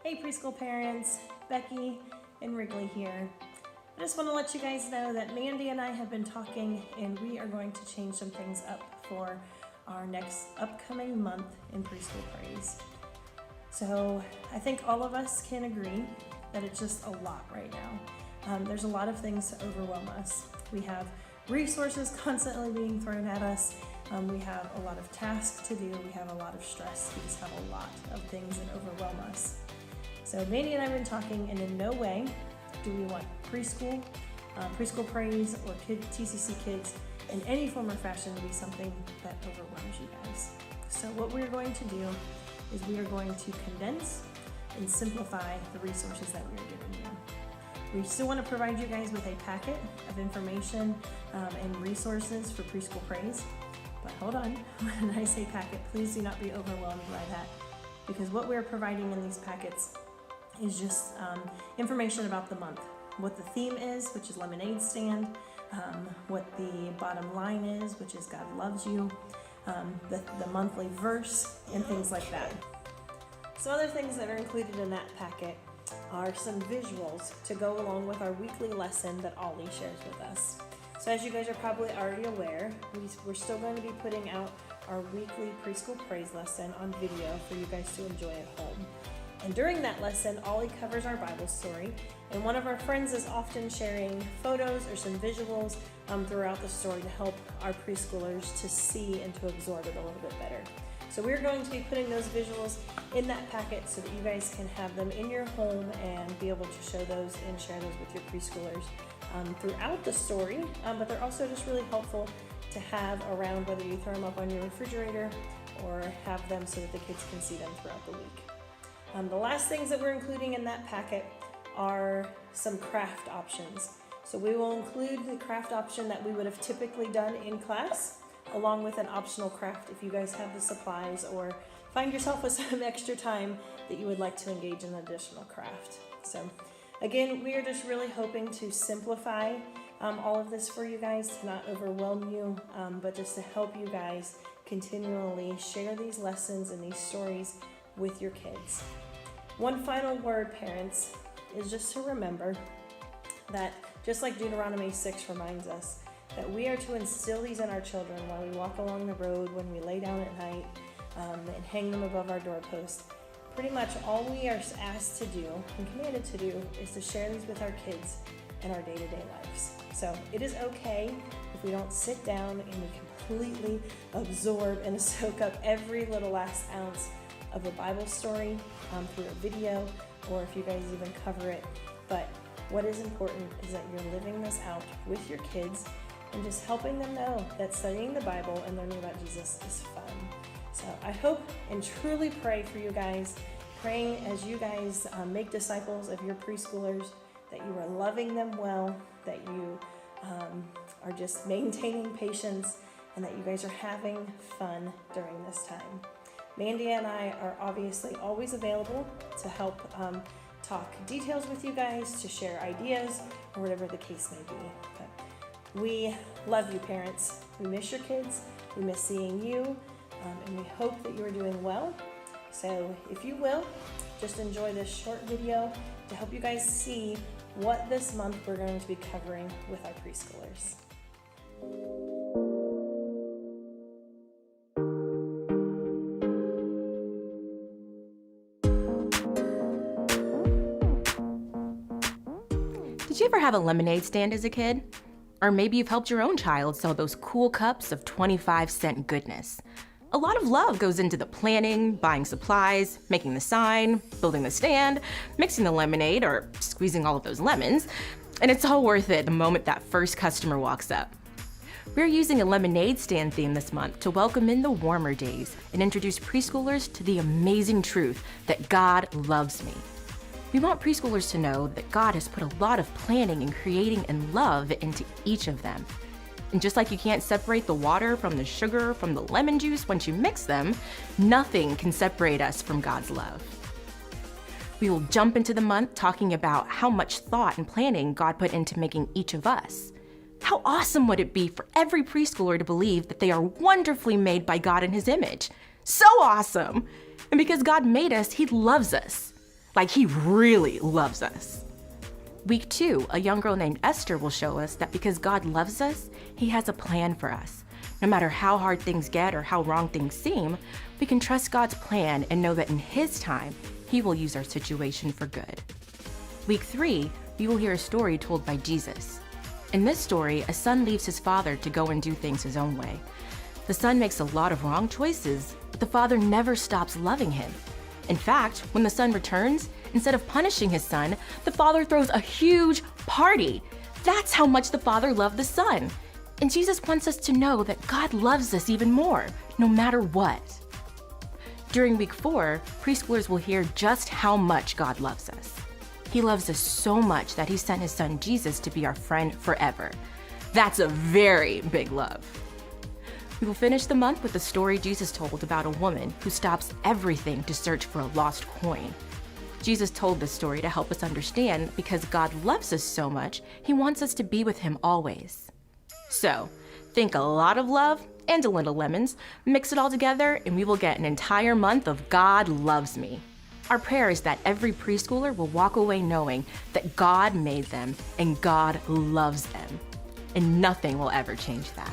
Hey preschool parents, Becky and Wrigley here. I just want to let you guys know that Mandy and I have been talking and we are going to change some things up for our next upcoming month in Preschool Praise. So I think all of us can agree that it's just a lot right now. There's a lot of things to overwhelm us. We have resources constantly being thrown at us. We have a lot of tasks to do. We have a lot of stress. We just have a lot of things that overwhelm us. So Mandy and I have been talking, and in no way do we want preschool praise, or TCC kids in any form or fashion to be something that overwhelms you guys. So what we're going to do is we are going to condense and simplify the resources that we are giving you. We still want to provide you guys with a packet of information and resources for Preschool Praise. But hold on, when I say packet, please do not be overwhelmed by that, because what we're providing in these packets is just information about the month, what the theme is, which is lemonade stand, what the bottom line is, which is God loves you, the monthly verse, and things like that. Some other things that are included in that packet are some visuals to go along with our weekly lesson that Ollie shares with us. So as you guys are probably already aware, we're still going to be putting out our weekly Preschool Praise lesson on video for you guys to enjoy at home. And during that lesson, Ollie covers our Bible story, and one of our friends is often sharing photos or some visuals throughout the story to help our preschoolers to see and to absorb it a little bit better. So we're going to be putting those visuals in that packet so that you guys can have them in your home and be able to show those and share those with your preschoolers throughout the story, but they're also just really helpful to have around, whether you throw them up on your refrigerator or have them so that the kids can see them throughout the week. The last things that we're including in that packet are some craft options. So we will include the craft option that we would have typically done in class, along with an optional craft if you guys have the supplies or find yourself with some extra time that you would like to engage in an additional craft. So again, we are just really hoping to simplify all of this for you guys, to not overwhelm you, but just to help you guys continually share these lessons and these stories with your kids. One final word, parents, is just to remember that just like Deuteronomy 6 reminds us, that we are to instill these in our children while we walk along the road, when we lay down at night, and hang them above our doorpost. Pretty much all we are asked to do and commanded to do is to share these with our kids in our day-to-day lives. So it is okay if we don't sit down and we completely absorb and soak up every little last ounce of a Bible story through a video, or if you guys even cover it. But what is important is that you're living this out with your kids and just helping them know that studying the Bible and learning about Jesus is fun. So I hope and truly pray for you guys, praying as you guys make disciples of your preschoolers, that you are loving them well, that you are just maintaining patience, and that you guys are having fun during this time. Mandy and I are obviously always available to help talk details with you guys, to share ideas, or whatever the case may be. But we love you, parents. We miss your kids. We miss seeing you, and we hope that you are doing well. So if you will, just enjoy this short video to help you guys see what this month we're going to be covering with our preschoolers. Did you ever have a lemonade stand as a kid? Or maybe you've helped your own child sell those cool cups of 25-cent goodness. A lot of love goes into the planning, buying supplies, making the sign, building the stand, mixing the lemonade, or squeezing all of those lemons, and it's all worth it the moment that first customer walks up. We're using a lemonade stand theme this month to welcome in the warmer days and introduce preschoolers to the amazing truth that God loves me. We want preschoolers to know that God has put a lot of planning and creating and love into each of them. And just like you can't separate the water from the sugar from the lemon juice once you mix them, nothing can separate us from God's love. We will jump into the month talking about how much thought and planning God put into making each of us. How awesome would it be for every preschooler to believe that they are wonderfully made by God in His image? So awesome! And because God made us, He loves us. Like he really loves us. Week 2, a young girl named Esther will show us that because God loves us, he has a plan for us. No matter how hard things get or how wrong things seem, we can trust God's plan and know that in his time, he will use our situation for good. Week 3, we will hear a story told by Jesus. In this story, a son leaves his father to go and do things his own way. The son makes a lot of wrong choices, but the father never stops loving him. In fact, when the son returns, instead of punishing his son, the father throws a huge party. That's how much the father loved the son. And Jesus wants us to know that God loves us even more, no matter what. During week 4, preschoolers will hear just how much God loves us. He loves us so much that he sent his son Jesus to be our friend forever. That's a very big love. We will finish the month with a story Jesus told about a woman who stops everything to search for a lost coin. Jesus told this story to help us understand that because God loves us so much, he wants us to be with him always. So, think a lot of love and a little lemons, mix it all together, and we will get an entire month of God loves me. Our prayer is that every preschooler will walk away knowing that God made them and God loves them. And nothing will ever change that.